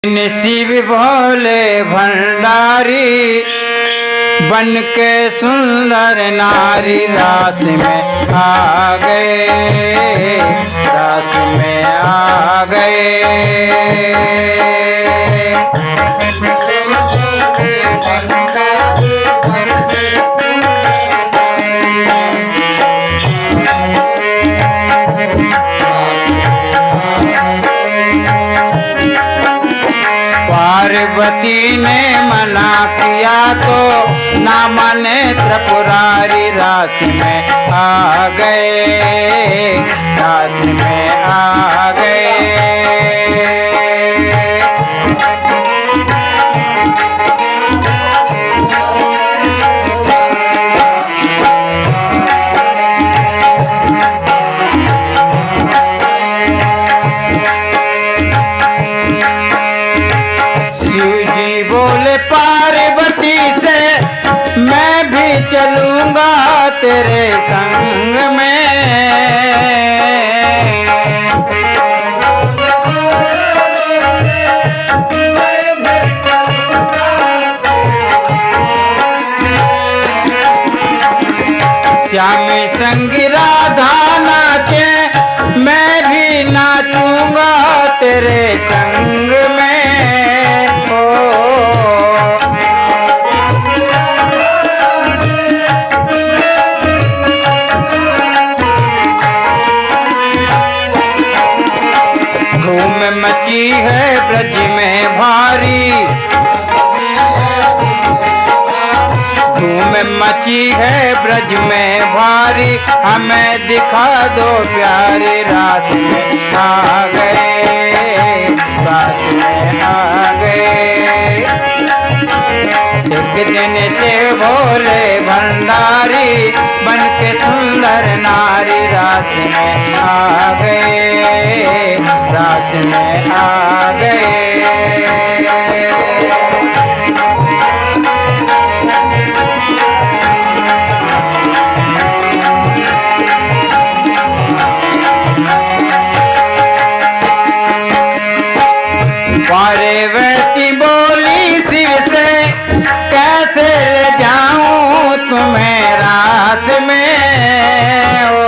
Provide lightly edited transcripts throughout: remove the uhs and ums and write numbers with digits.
शिव भोले भंडारी बन के सुंदर नारी रास में आ गए, रास में आ गए। पार्वती ने मना किया तो ना माने त्रिपुरारी रास में आ गए, रास में आ गए। बोले पार्वती से मैं भी चलूंगा तेरे संग में। श्याम संग राधा नाचे मैं भी नाचूंगा तेरे संग में। धूम मची है ब्रज में भारी, धूम मची है ब्रज में भारी, हमें दिखा दो प्यारे रास में आ गए, रास में आ गए। एक दिन से भोले भंडारी बन के सुंदर नारी रास में आ गए, रास में आ गए। पार्वती बोली शिव से कैसे ले जाऊं तुम्हें रास में। ओ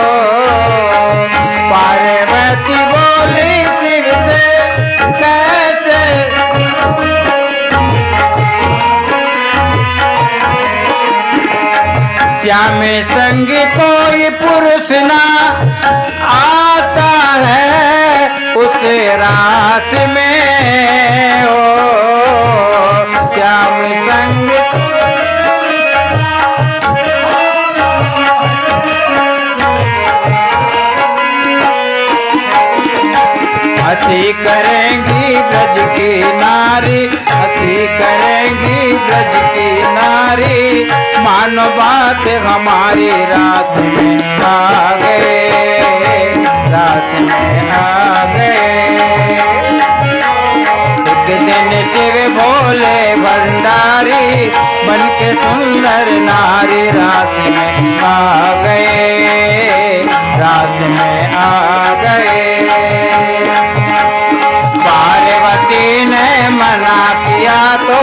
पार्वती बोली शिव से कैसे, श्याम संग कोई पुरुष ना आता है उस रास में। ओ श्याम संग हंसी करेंगी ब्रज की नारी, हंसी करेंगी ब्रज की नारी, मानो बात हमारी रास में आ गए, रास में आ गए। एक दिन शिव भोले भंडारी बन के सुंदर नारी रास में आ गए, रास में आ गए। पार्वती ने मना किया तो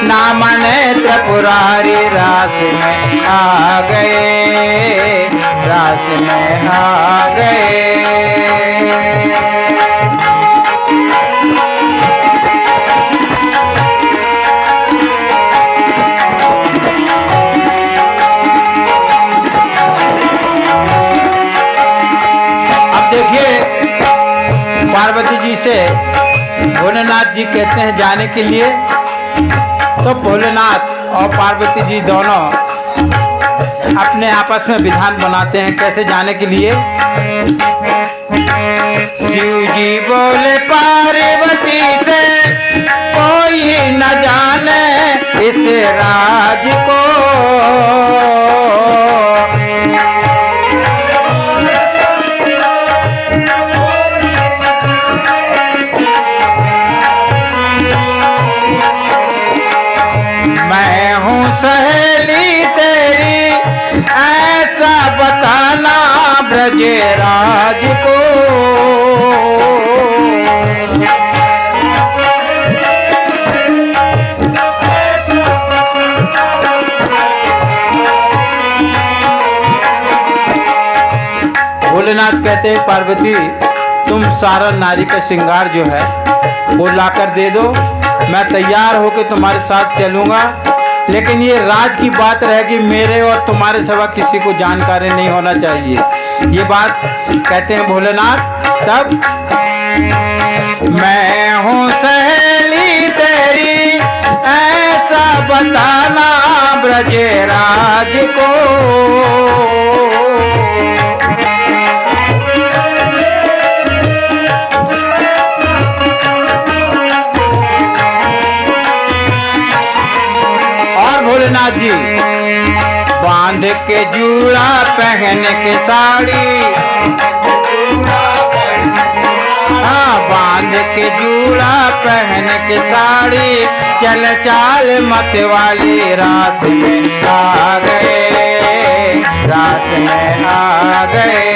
ना माने त्रिपुरारी रास में आ गए, रास में आ गए। अब देखिए पार्वती जी से भोलेनाथ जी कहते हैं जाने के लिए, तो भोलेनाथ और पार्वती जी दोनों अपने आपस में विधान बनाते हैं कैसे जाने के लिए। शिव जी बोले पार्वती से कोई न जाने इस राज को। मैं हूँ सहेली तेरी ऐसा बताना ब्रजराज को। भोलेनाथ कहते हैं पार्वती तुम सारा नारी का श्रृंगार जो है वो लाकर दे दो, मैं तैयार होकर तुम्हारे साथ चलूँगा, लेकिन ये राज की बात रहेगी, मेरे और तुम्हारे सिवा किसी को जानकारी नहीं होना चाहिए। ये बात कहते हैं भोलेनाथ। तब मैं हूँ सहेली तेरी ऐसा बताना ब्रजराज को, भोलेनाथ जी बांध के जूड़ा पहन के साड़ी, हाँ बांध के जूड़ा पहन के साड़ी, चल चाल मत वाली रास में आ गए, रास में आ गए।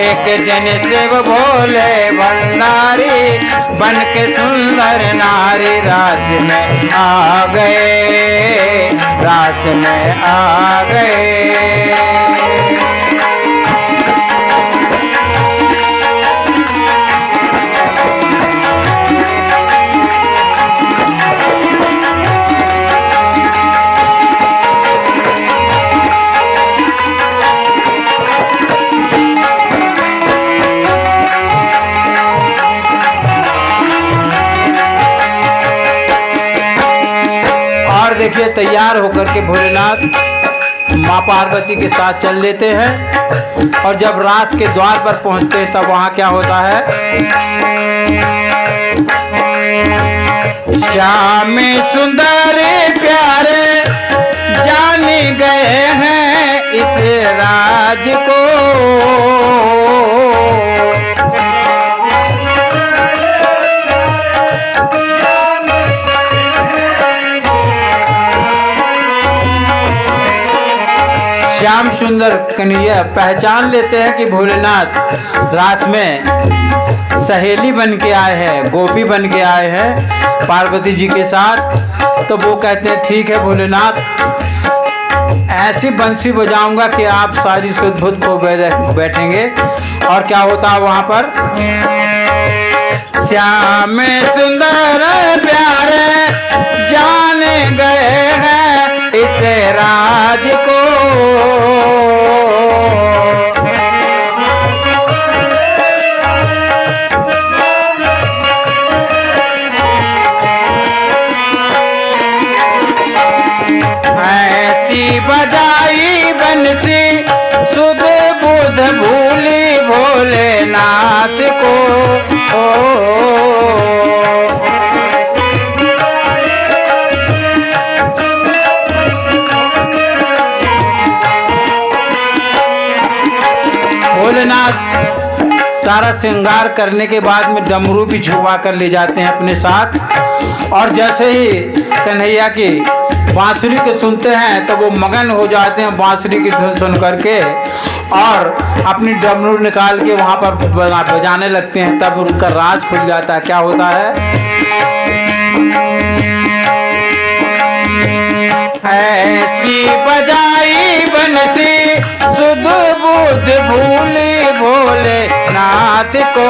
एक जन शिव भोले भंडारी बन के सुंदर नारी रास में आ गए, रास में आ गए। देखिए तैयार होकर के भोलेनाथ माँ पार्वती के साथ चल लेते हैं, और जब रास के द्वार पर पहुंचते हैं तब वहां क्या होता है, श्याम सुंदर प्यारे जान गए हैं इस राज को, श्याम सुंदर कन्हैया पहचान लेते हैं कि भोलेनाथ रास में सहेली बन के आए हैं, गोपी बन के आए हैं पार्वती जी के साथ। तो वो कहते हैं ठीक है भोलेनाथ, ऐसी बंसी बजाऊंगा कि आप सारी सुध बुध को बैठेंगे। और क्या होता है वहां पर, श्याम सुंदर प्यारे जान गए हैं इस राज को, ऐसी बजाई बंसी सुध बुध भूली भोलेनाथ को, भोलेनाथ सारा श्रृंगार करने के बाद में डमरू भी छुपा कर ले जाते हैं अपने साथ, और जैसे ही कन्हैया की बांसुरी को सुनते हैं तो वो मगन हो जाते हैं बांसुरी की धुन सुन करके, और अपनी डमरू निकाल के वहाँ पर बजाने लगते हैं। तब उनका राज खुल जाता है। क्या होता है, ऐसी बजाई बंसी सुध बुध भूली भोलेनाथ को,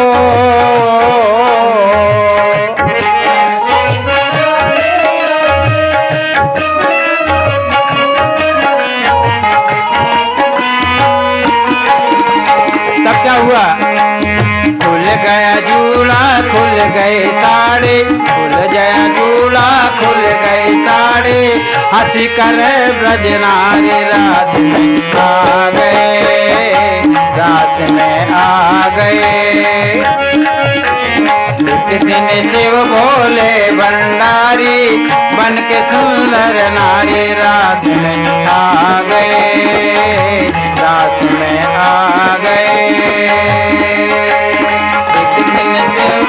तब क्या हुआ, खुल गया जूड़ा खुल गए साड़ी, खुल गया जूड़ा खुल गए साड़ी, हंसी कर ब्रजनारी रास में आ गए, रास में आ गए। एक दिन शिव भोले भंडारी बन के सुंदर नारी रास में आ गए, रास में आ गए। एक दिन शिव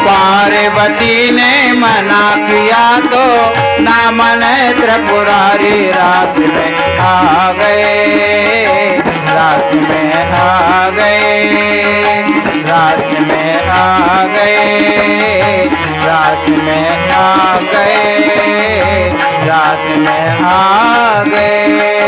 पार्वती ने मना किया तो ना मने त्रिपुरारी रास में आ गए, रास में आ गए, रास में गए, रास में आ गए, रास में आ गए।